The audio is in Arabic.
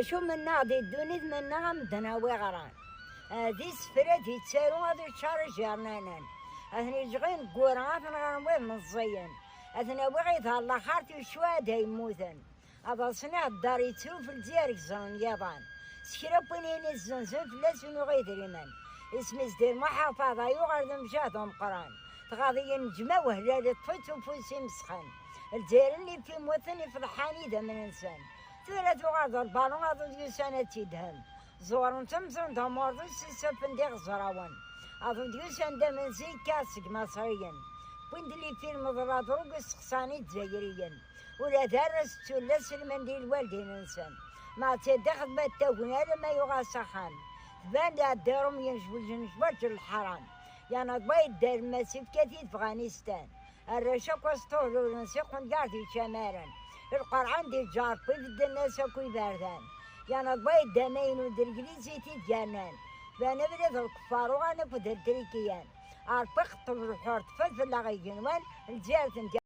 شو من ناضي الدنيا من نغم دناوي غران ذي سفرات يتسارو هذا الشهر جرنانا أثني جغين قورات نغنوي مزين أثني بغيت الله خارتي شواد يموتن هذا صنع الدار يتسوف الجيرك زون يابان سكرا بنين الزنزن فلاس ونغيد ريمان اسم ازدير محافظة يغرد مشاتهم قران تغاضي نجمة وهلال طفت وفوسي مسخن الجير اللي في موثني في الحاني دا من انسان ثلاث وغرد البالون هذا ديو سنة تيدهم زورن تمزن دمارضو سيسفن ديغ زراون هذا ديو سنة دا من زي كاسك مصريا وين اللي في المضرات روقس خصاني تزايريا ولا درس تولس المنديل والدين انسان ما تدخل ما تاون هذا ما يغا سخان بان دارهم ينجبوا الجنجبات الحرام يعني بيت دار مسيف كثير في افغانستان الرشاق وسطول ونسيق ونقاردي شمارا القرعان دي جار بيد الناس كوي باردان يعني بيت دامين ودرقليزي تيجانان فانا بريد الكفار وانا بدل تريكيان عارف اخطب الحور تفل في اللغي جنوان الجارة